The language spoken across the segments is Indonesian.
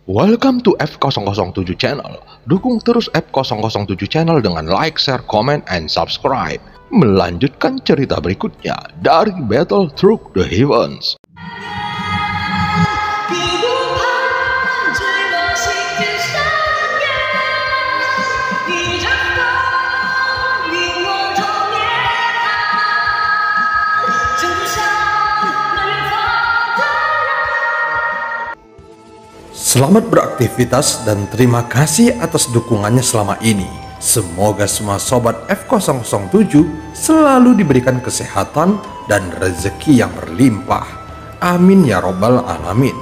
Welcome to F007 Channel. Dukung terus F007 Channel dengan like, share, comment, and subscribe. Melanjutkan cerita berikutnya dari Battle Through the Heavens. Selamat beraktivitas dan terima kasih atas dukungannya selama ini. Semoga semua sobat F007 selalu diberikan kesehatan dan rezeki yang berlimpah. Amin ya robbal alamin.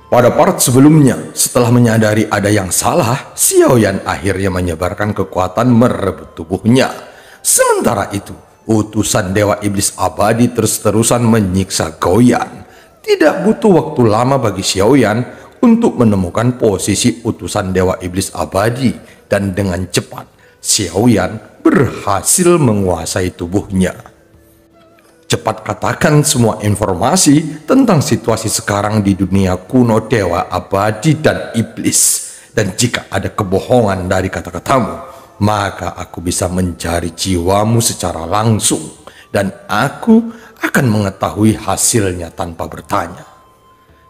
Pada part sebelumnya, setelah menyadari ada yang salah, Xiaoyan akhirnya menyebarkan kekuatan merebut tubuhnya. Sementara itu, utusan Dewa Iblis Abadi terus-terusan menyiksa Goyan. Tidak butuh waktu lama bagi Xiaoyan untuk menemukan posisi utusan Dewa Iblis Abadi, dan dengan cepat Xiaoyan berhasil menguasai tubuhnya. Cepat katakan semua informasi tentang situasi sekarang di dunia kuno Dewa Abadi dan Iblis, dan jika ada kebohongan dari kata-katamu, maka aku bisa mencari jiwamu secara langsung, dan aku akan mengetahui hasilnya tanpa bertanya.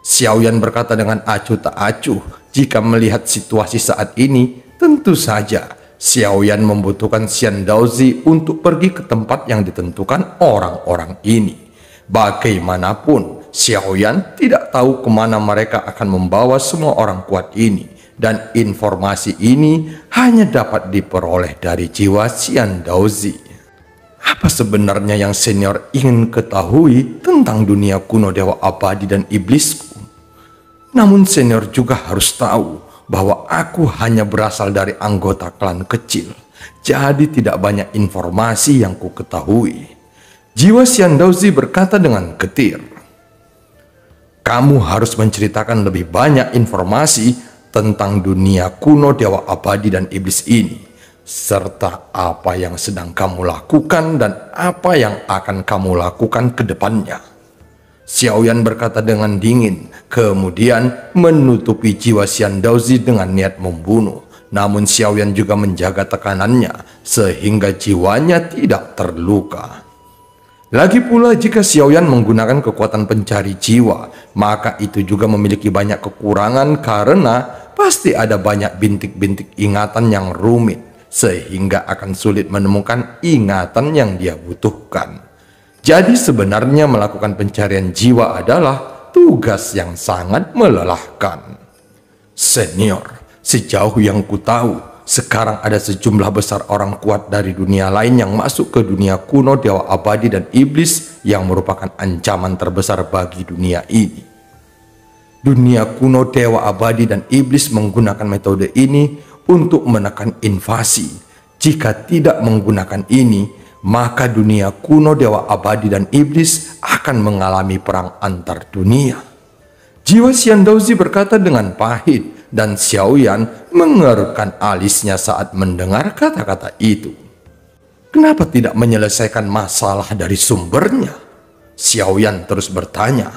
Xiaoyan berkata dengan acuh tak acuh. Jika melihat situasi saat ini, tentu saja Xiaoyan membutuhkan Xian Daozi untuk pergi ke tempat yang ditentukan orang-orang ini. Bagaimanapun, Xiaoyan tidak tahu kemana mereka akan membawa semua orang kuat ini, dan informasi ini hanya dapat diperoleh dari jiwa Xian Daozi. Apa sebenarnya yang senior ingin ketahui tentang dunia kuno Dewa Abadi dan Iblisku? Namun senior juga harus tahu bahwa aku hanya berasal dari anggota klan kecil, jadi tidak banyak informasi yang ku ketahui. Jiwa Xian Daozi berkata dengan getir, "Kamu harus menceritakan lebih banyak informasi tentang dunia kuno Dewa Abadi dan Iblis ini, serta apa yang sedang kamu lakukan dan apa yang akan kamu lakukan ke depannya." Xiaoyan berkata dengan dingin, kemudian menutupi jiwa Xian Daozi dengan niat membunuh. Namun Xiaoyan juga menjaga tekanannya sehingga jiwanya tidak terluka. Lagi pula, jika Xiaoyan menggunakan kekuatan pencari jiwa, maka itu juga memiliki banyak kekurangan karena pasti ada banyak bintik-bintik ingatan yang rumit, sehingga akan sulit menemukan ingatan yang dia butuhkan. Jadi sebenarnya melakukan pencarian jiwa adalah tugas yang sangat melelahkan. Senior, sejauh yang ku tahu, sekarang ada sejumlah besar orang kuat dari dunia lain yang masuk ke dunia kuno Dewa Abadi dan Iblis yang merupakan ancaman terbesar bagi dunia ini. Dunia kuno Dewa Abadi dan Iblis menggunakan metode ini untuk menekan invasi. Jika tidak menggunakan ini, maka dunia kuno Dewa Abadi dan Iblis akan mengalami perang antar dunia. Jiwa Xian Daozi berkata dengan pahit, dan Xiaoyan mengerutkan alisnya saat mendengar kata-kata itu. Kenapa tidak menyelesaikan masalah dari sumbernya? Xiaoyan terus bertanya.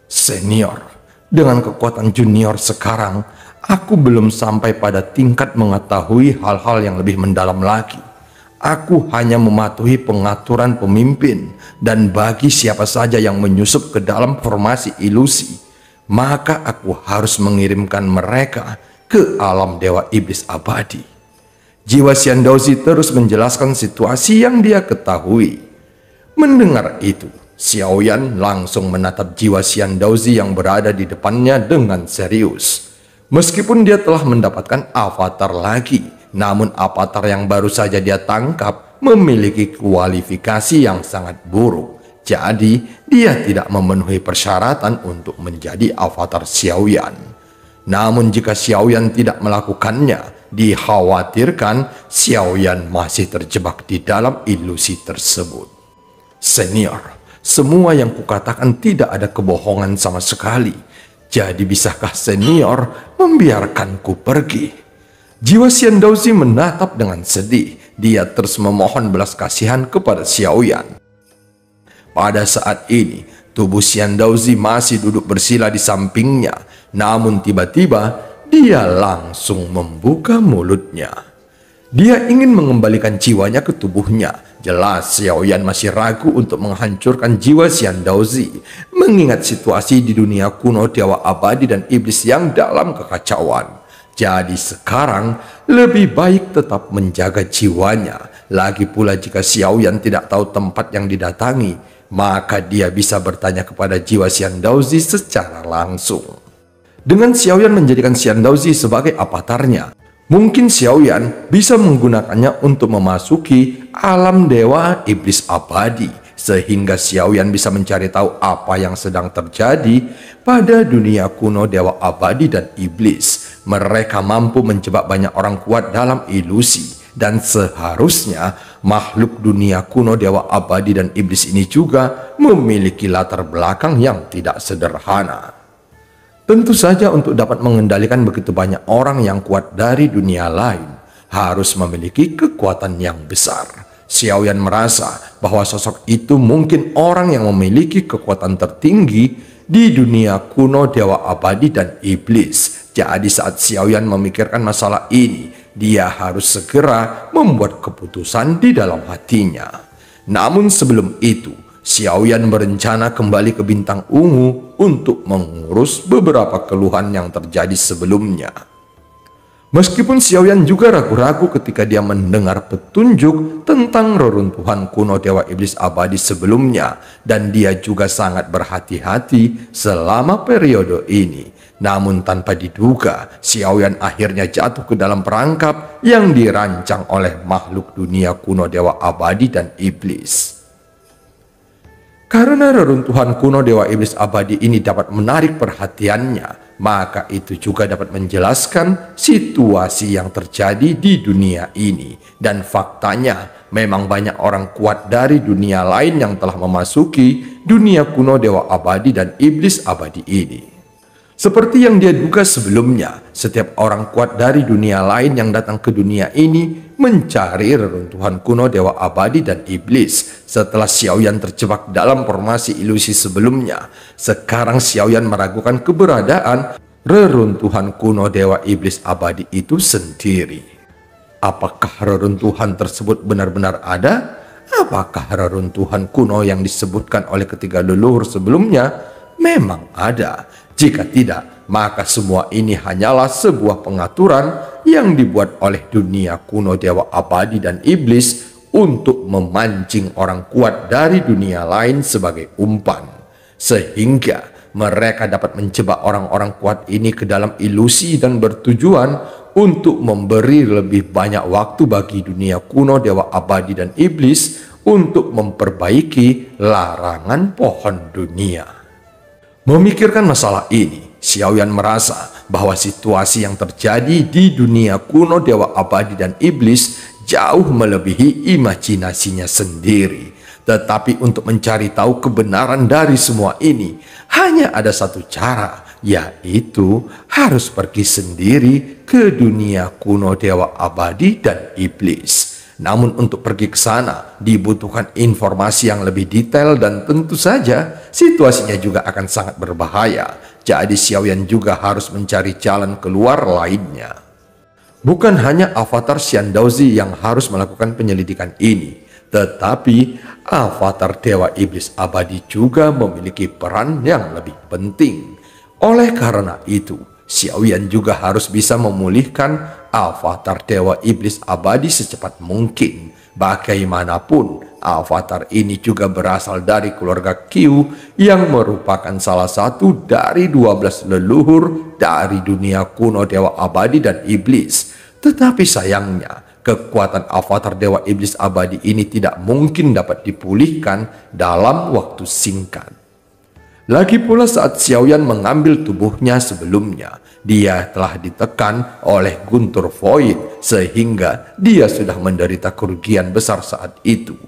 Senior, dengan kekuatan junior sekarang, aku belum sampai pada tingkat mengetahui hal-hal yang lebih mendalam lagi. Aku hanya mematuhi pengaturan pemimpin, dan bagi siapa saja yang menyusup ke dalam formasi ilusi, maka aku harus mengirimkan mereka ke alam Dewa Iblis Abadi. Jiwa Xian Daozi terus menjelaskan situasi yang dia ketahui. Mendengar itu, Xiaoyan langsung menatap jiwa Xian Daozi yang berada di depannya dengan serius. Meskipun dia telah mendapatkan avatar lagi, namun avatar yang baru saja dia tangkap memiliki kualifikasi yang sangat buruk. Jadi dia tidak memenuhi persyaratan untuk menjadi avatar Xiaoyan. Namun jika Xiaoyan tidak melakukannya, dikhawatirkan Xiaoyan masih terjebak di dalam ilusi tersebut. Senior, semua yang kukatakan tidak ada kebohongan sama sekali. Jadi bisakah senior membiarkanku pergi? Jiwa Xian Daozi menatap dengan sedih. Dia terus memohon belas kasihan kepada Xiaoyan. Pada saat ini, Tubuh Xiandauzi masih duduk bersila di sampingnya, namun tiba-tiba dia langsung membuka mulutnya. Dia ingin mengembalikan jiwanya ke tubuhnya. Jelas Xiaoyan masih ragu untuk menghancurkan jiwa Xiandauzi, mengingat situasi di dunia kuno dewa abadi dan iblis yang dalam kekacauan. Jadi sekarang lebih baik tetap menjaga jiwanya. Lagi pula jika Xiaoyan tidak tahu tempat yang didatangi, maka dia bisa bertanya kepada jiwa Xiandauzi secara langsung. Dengan Xiaoyan menjadikan Xiandauzi sebagai avatarnya, mungkin Xiaoyan bisa menggunakannya untuk memasuki alam dewa iblis abadi, sehingga Xiaoyan bisa mencari tahu apa yang sedang terjadi pada dunia kuno dewa abadi dan iblis. Mereka mampu menjebak banyak orang kuat dalam ilusi, dan seharusnya makhluk dunia kuno dewa abadi dan iblis ini juga memiliki latar belakang yang tidak sederhana. Tentu saja untuk dapat mengendalikan begitu banyak orang yang kuat dari dunia lain, harus memiliki kekuatan yang besar. Xiaoyan merasa bahwa sosok itu mungkin orang yang memiliki kekuatan tertinggi di dunia kuno dewa abadi dan iblis. Jadi saat Xiaoyan memikirkan masalah ini, dia harus segera membuat keputusan di dalam hatinya. Namun sebelum itu, Xiaoyan berencana kembali ke Bintang Ungu untuk mengurus beberapa keluhan yang terjadi sebelumnya. Meskipun Xiaoyan juga ragu-ragu ketika dia mendengar petunjuk tentang reruntuhan kuno dewa iblis abadi sebelumnya, dan dia juga sangat berhati-hati selama periode ini. Namun tanpa diduga, Xiaoyan akhirnya jatuh ke dalam perangkap yang dirancang oleh makhluk dunia kuno dewa abadi dan iblis. Karena reruntuhan kuno dewa iblis abadi ini dapat menarik perhatiannya, maka itu juga dapat menjelaskan situasi yang terjadi di dunia ini. Dan faktanya, memang banyak orang kuat dari dunia lain yang telah memasuki dunia kuno dewa abadi dan iblis abadi ini. Seperti yang dia duga sebelumnya, setiap orang kuat dari dunia lain yang datang ke dunia ini mencari reruntuhan kuno dewa abadi dan iblis. Setelah Xiaoyan terjebak dalam formasi ilusi sebelumnya, sekarang Xiaoyan meragukan keberadaan reruntuhan kuno dewa iblis abadi itu sendiri. Apakah reruntuhan tersebut benar-benar ada? Apakah reruntuhan kuno yang disebutkan oleh ketiga leluhur sebelumnya memang ada? Jika tidak, maka semua ini hanyalah sebuah pengaturan yang dibuat oleh dunia kuno dewa abadi dan iblis untuk memancing orang kuat dari dunia lain sebagai umpan, sehingga mereka dapat menjebak orang-orang kuat ini ke dalam ilusi dan bertujuan untuk memberi lebih banyak waktu bagi dunia kuno dewa abadi dan iblis untuk memperbaiki larangan pohon dunia. Memikirkan masalah ini, Xiaoyan merasa bahwa situasi yang terjadi di dunia kuno dewa abadi dan iblis jauh melebihi imajinasinya sendiri. Tetapi untuk mencari tahu kebenaran dari semua ini, hanya ada satu cara, yaitu harus pergi sendiri ke dunia kuno dewa abadi dan iblis. Namun untuk pergi ke sana dibutuhkan informasi yang lebih detail, dan tentu saja situasinya juga akan sangat berbahaya. Jadi Xiaoyan juga harus mencari jalan keluar lainnya. Bukan hanya avatar Xiandauzi yang harus melakukan penyelidikan ini, tetapi avatar dewa iblis abadi juga memiliki peran yang lebih penting. Oleh karena itu, Xiaoyan juga harus bisa memulihkan avatar dewa iblis abadi secepat mungkin. Bagaimanapun, avatar ini juga berasal dari keluarga Qiu yang merupakan salah satu dari 12 leluhur dari dunia kuno dewa abadi dan iblis. Tetapi sayangnya, kekuatan avatar dewa iblis abadi ini tidak mungkin dapat dipulihkan dalam waktu singkat. Lagi pula saat Xiaoyan mengambil tubuhnya sebelumnya, dia telah ditekan oleh Guntur Void sehingga dia sudah menderita kerugian besar saat itu.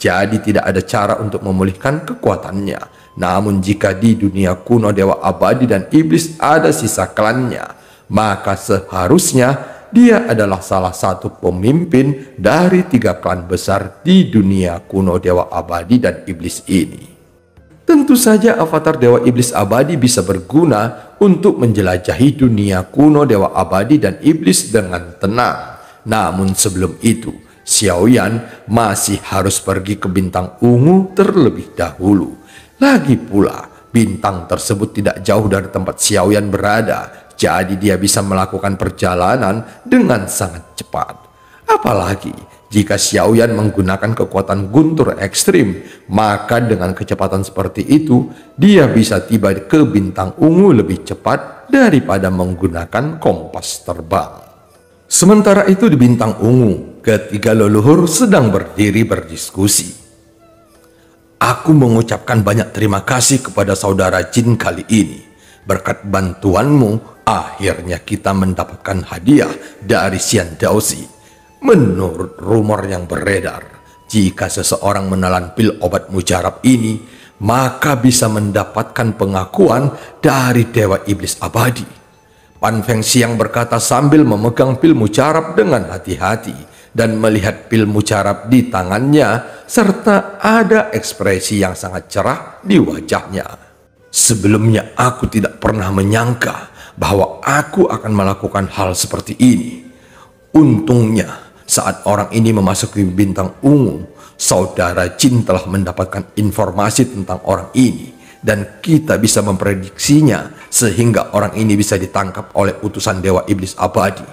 Jadi tidak ada cara untuk memulihkan kekuatannya. Namun jika di dunia kuno dewa abadi dan iblis ada sisa klannya, maka seharusnya dia adalah salah satu pemimpin dari 3 klan besar di dunia kuno dewa abadi dan iblis ini. Tentu saja avatar Dewa Iblis Abadi bisa berguna untuk menjelajahi dunia kuno Dewa Abadi dan Iblis dengan tenang. Namun sebelum itu, Xiaoyan masih harus pergi ke bintang ungu terlebih dahulu. Lagi pula, bintang tersebut tidak jauh dari tempat Xiaoyan berada, jadi dia bisa melakukan perjalanan dengan sangat cepat. Apalagi jika Xiaoyan menggunakan kekuatan guntur ekstrim, maka dengan kecepatan seperti itu, dia bisa tiba ke bintang ungu lebih cepat daripada menggunakan kompas terbang. Sementara itu di bintang ungu, ketiga leluhur sedang berdiri berdiskusi. Aku mengucapkan banyak terima kasih kepada saudara Jin kali ini. Berkat bantuanmu, akhirnya kita mendapatkan hadiah dari Xian Daozi. Menurut rumor yang beredar, jika seseorang menelan pil obat mujarab ini, maka bisa mendapatkan pengakuan dari Dewa Iblis Abadi. Pan Fengxiang berkata sambil memegang pil mujarab dengan hati-hati dan melihat pil mujarab di tangannya, serta ada ekspresi yang sangat cerah di wajahnya. Sebelumnya aku tidak pernah menyangka bahwa aku akan melakukan hal seperti ini. Untungnya saat orang ini memasuki bintang ungu, saudara Jin telah mendapatkan informasi tentang orang ini, dan kita bisa memprediksinya sehingga orang ini bisa ditangkap oleh utusan Dewa Iblis Abadi.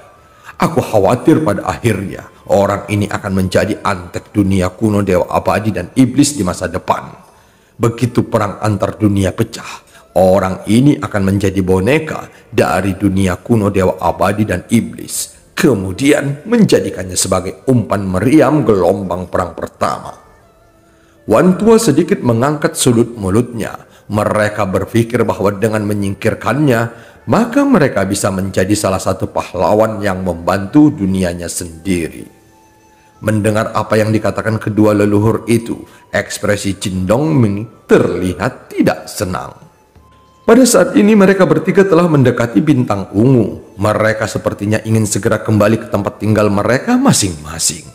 Aku khawatir pada akhirnya orang ini akan menjadi antek dunia kuno Dewa Abadi dan Iblis di masa depan. Begitu perang antar dunia pecah, orang ini akan menjadi boneka dari dunia kuno Dewa Abadi dan Iblis, kemudian menjadikannya sebagai umpan meriam gelombang perang pertama. Wan Tua sedikit mengangkat sudut mulutnya. Mereka berpikir bahwa dengan menyingkirkannya, maka mereka bisa menjadi salah satu pahlawan yang membantu dunianya sendiri. Mendengar apa yang dikatakan kedua leluhur itu, ekspresi Jin Dongming terlihat tidak senang. Pada saat ini mereka bertiga telah mendekati bintang ungu. Mereka sepertinya ingin segera kembali ke tempat tinggal mereka masing-masing.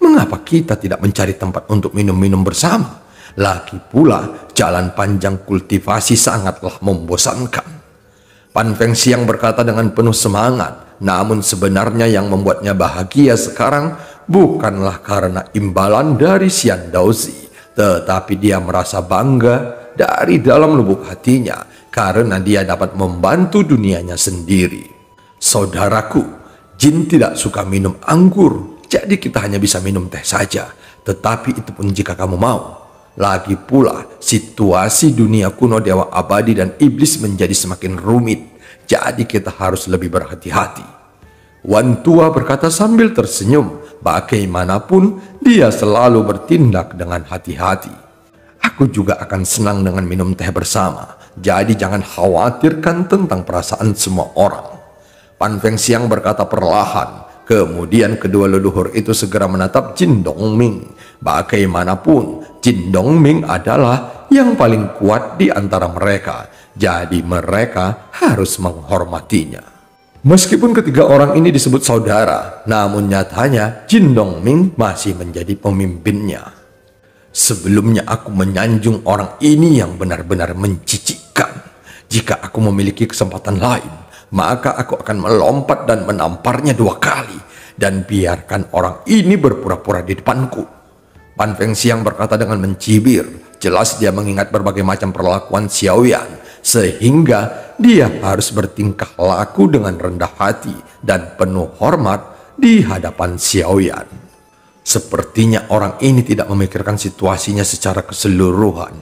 Mengapa kita tidak mencari tempat untuk minum-minum bersama? Lagi pula, jalan panjang kultivasi sangatlah membosankan. Pan Fengxiang berkata dengan penuh semangat, namun sebenarnya yang membuatnya bahagia sekarang bukanlah karena imbalan dari Xian Daozi, tetapi dia merasa bangga dari dalam lubuk hatinya karena dia dapat membantu dunianya sendiri. Saudaraku, Jin tidak suka minum anggur, jadi kita hanya bisa minum teh saja, tetapi itu pun jika kamu mau. Lagi pula, situasi dunia kuno Dewa Abadi dan Iblis menjadi semakin rumit, jadi kita harus lebih berhati-hati. Wan Tua berkata sambil tersenyum, bagaimanapun dia selalu bertindak dengan hati-hati. Aku juga akan senang dengan minum teh bersama, jadi jangan khawatirkan tentang perasaan semua orang. Pan Fengxiang berkata perlahan. Kemudian kedua leluhur itu segera menatap Jin Dongming. Bagaimanapun, Jin Dongming adalah yang paling kuat di antara mereka. Jadi mereka harus menghormatinya. Meskipun ketiga orang ini disebut saudara, namun nyatanya Jin Dongming masih menjadi pemimpinnya. Sebelumnya aku menyanjung orang ini yang benar-benar mencicikkan. Jika aku memiliki kesempatan lain, maka aku akan melompat dan menamparnya 2 kali dan biarkan orang ini berpura-pura di depanku. Pan Fengxiang berkata dengan mencibir. Jelas dia mengingat berbagai macam perlakuan Xiaoyan, sehingga dia harus bertingkah laku dengan rendah hati dan penuh hormat di hadapan Xiaoyan. Sepertinya orang ini tidak memikirkan situasinya secara keseluruhan.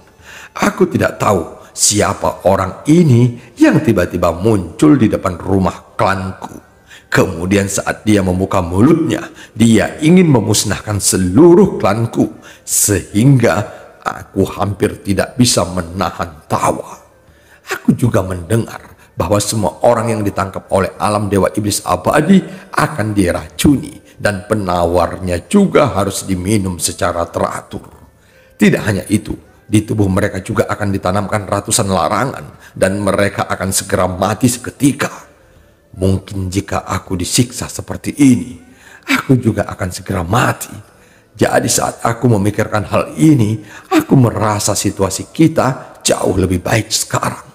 Aku tidak tahu siapa orang ini yang tiba-tiba muncul di depan rumah klanku. Kemudian saat dia membuka mulutnya, dia ingin memusnahkan seluruh klanku, sehingga aku hampir tidak bisa menahan tawa. Aku juga mendengar bahwa semua orang yang ditangkap oleh alam Dewa Iblis Abadi akan diracuni, dan penawarnya juga harus diminum secara teratur. Tidak hanya itu, di tubuh mereka juga akan ditanamkan ratusan larangan, dan mereka akan segera mati seketika. Mungkin jika aku disiksa seperti ini, aku juga akan segera mati. Jadi saat aku memikirkan hal ini, aku merasa situasi kita jauh lebih baik sekarang.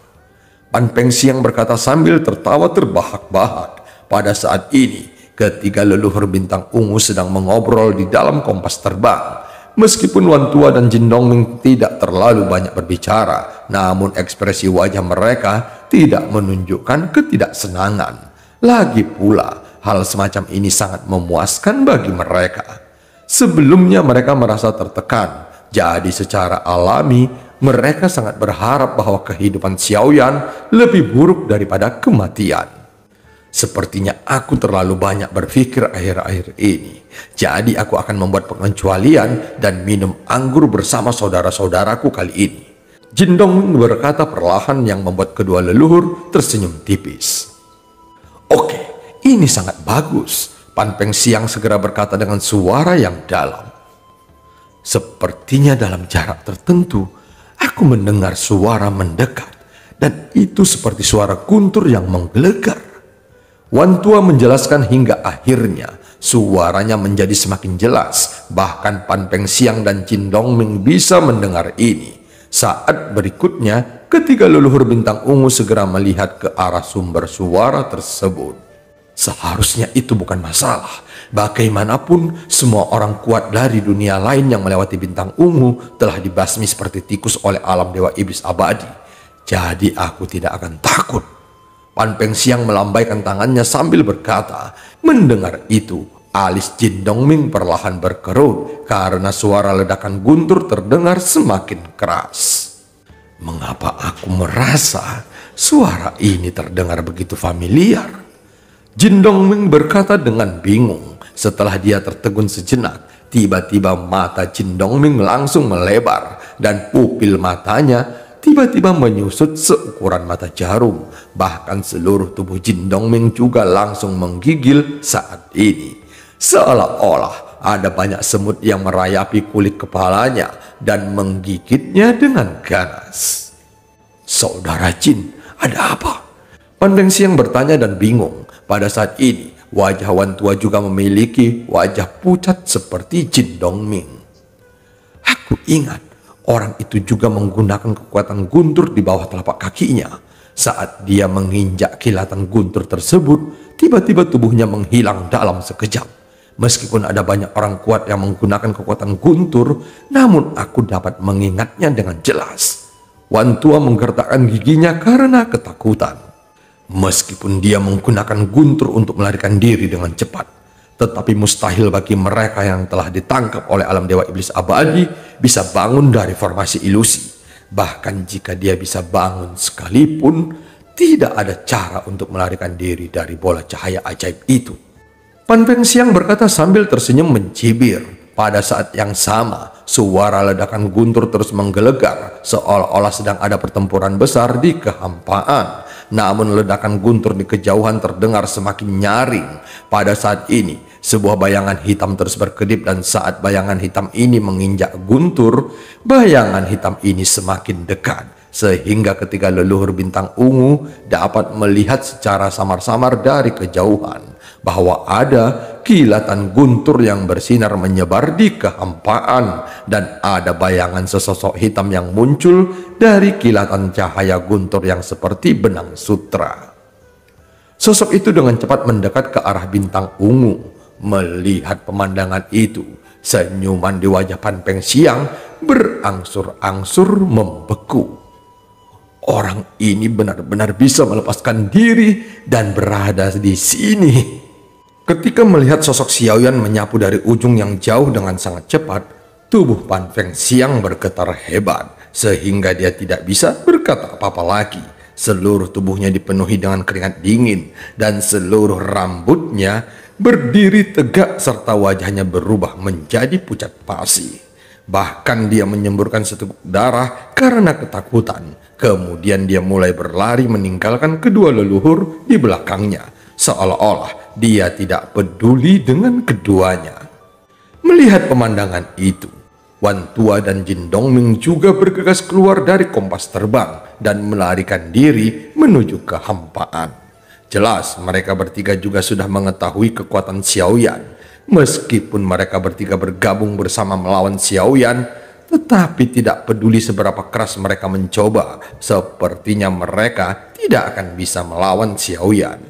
Pan Pengsiang berkata sambil tertawa terbahak-bahak. Pada saat ini, ketiga leluhur bintang ungu sedang mengobrol di dalam kompas terbang. Meskipun Wan Tua dan Jin Dongming tidak terlalu banyak berbicara, namun ekspresi wajah mereka tidak menunjukkan ketidaksenangan. Lagi pula, hal semacam ini sangat memuaskan bagi mereka. Sebelumnya mereka merasa tertekan, jadi secara alami mereka sangat berharap bahwa kehidupan Xiaoyan lebih buruk daripada kematian. Sepertinya aku terlalu banyak berpikir akhir-akhir ini, jadi aku akan membuat pengecualian dan minum anggur bersama saudara-saudaraku kali ini. Jin Dongming berkata perlahan yang membuat kedua leluhur tersenyum tipis. Oke, ini sangat bagus. Pan Pengsiang segera berkata dengan suara yang dalam. Sepertinya dalam jarak tertentu, aku mendengar suara mendekat, dan itu seperti suara guntur yang menggelegar. Wan Tua menjelaskan hingga akhirnya suaranya menjadi semakin jelas. Bahkan Pan Pengsiang dan Jin Dongming bisa mendengar ini. Saat berikutnya, ketiga leluhur bintang ungu segera melihat ke arah sumber suara tersebut. Seharusnya itu bukan masalah. Bagaimanapun, semua orang kuat dari dunia lain yang melewati bintang ungu telah dibasmi seperti tikus oleh alam dewa iblis abadi. Jadi aku tidak akan takut. Pan Pengsiang melambaikan tangannya sambil berkata. Mendengar itu, alis Jin Dongming perlahan berkerut karena suara ledakan guntur terdengar semakin keras. Mengapa aku merasa suara ini terdengar begitu familiar? Jin Dongming berkata dengan bingung. Setelah dia tertegun sejenak, tiba-tiba mata Jin Dongming langsung melebar dan pupil matanya tiba-tiba menyusut seukuran mata jarum. Bahkan seluruh tubuh Jin Dongming juga langsung menggigil saat ini. Seolah-olah ada banyak semut yang merayapi kulit kepalanya dan menggigitnya dengan ganas. Saudara Jin, ada apa? Pan Pengsiang bertanya dan bingung. Pada saat ini, wajah Wan Tua juga memiliki wajah pucat seperti Jin Dongming. Aku ingat, orang itu juga menggunakan kekuatan guntur di bawah telapak kakinya. Saat dia menginjak kilatan guntur tersebut, tiba-tiba tubuhnya menghilang dalam sekejap. Meskipun ada banyak orang kuat yang menggunakan kekuatan guntur, namun aku dapat mengingatnya dengan jelas. Wan Tua menggertakkan giginya karena ketakutan. Meskipun dia menggunakan guntur untuk melarikan diri dengan cepat, tetapi mustahil bagi mereka yang telah ditangkap oleh alam dewa iblis abadi bisa bangun dari formasi ilusi. Bahkan jika dia bisa bangun sekalipun, tidak ada cara untuk melarikan diri dari bola cahaya ajaib itu. Pan Pengsiang berkata sambil tersenyum mencibir. Pada saat yang sama, suara ledakan guntur terus menggelegar, seolah-olah sedang ada pertempuran besar di kehampaan. Namun ledakan guntur di kejauhan terdengar semakin nyaring. Pada saat ini, sebuah bayangan hitam terus berkedip dan saat bayangan hitam ini menginjak guntur, bayangan hitam ini semakin dekat. Sehingga ketika leluhur bintang ungu dapat melihat secara samar-samar dari kejauhan bahwa ada kilatan guntur yang bersinar menyebar di kehampaan dan ada bayangan sesosok hitam yang muncul dari kilatan cahaya guntur yang seperti benang sutra. Sosok itu dengan cepat mendekat ke arah bintang ungu. Melihat pemandangan itu, senyuman di wajah Pan Pengsiang berangsur-angsur membeku. Orang ini benar-benar bisa melepaskan diri dan berada di sini. Ketika melihat sosok Xiaoyan menyapu dari ujung yang jauh dengan sangat cepat, tubuh Pan Pengsiang bergetar hebat sehingga dia tidak bisa berkata apa-apa lagi. Seluruh tubuhnya dipenuhi dengan keringat dingin dan seluruh rambutnya berdiri tegak serta wajahnya berubah menjadi pucat pasi. Bahkan dia menyemburkan seteguk darah karena ketakutan. Kemudian dia mulai berlari meninggalkan kedua leluhur di belakangnya, seolah-olah dia tidak peduli dengan keduanya. Melihat pemandangan itu, Wan Tua dan Jin Dongming juga bergegas keluar dari kompas terbang dan melarikan diri menuju kehampaan. Jelas mereka bertiga juga sudah mengetahui kekuatan Xiaoyan. Meskipun mereka bertiga bergabung bersama melawan Xiaoyan, tetapi tidak peduli seberapa keras mereka mencoba, sepertinya mereka tidak akan bisa melawan Xiaoyan.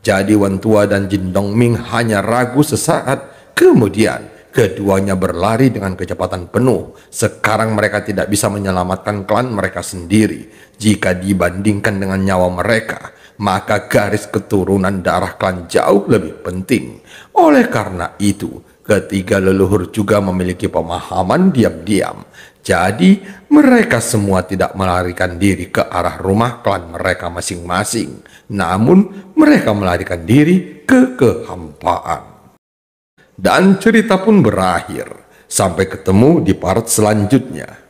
Jadi Wan Tua dan Jin Dongming hanya ragu sesaat, kemudian keduanya berlari dengan kecepatan penuh. Sekarang mereka tidak bisa menyelamatkan klan mereka sendiri. Jika dibandingkan dengan nyawa mereka, maka garis keturunan darah klan jauh lebih penting. Oleh karena itu, ketiga leluhur juga memiliki pemahaman diam-diam. Jadi, mereka semua tidak melarikan diri ke arah rumah klan mereka masing-masing. Namun, mereka melarikan diri ke kehampaan. Dan cerita pun berakhir. Sampai ketemu di part selanjutnya.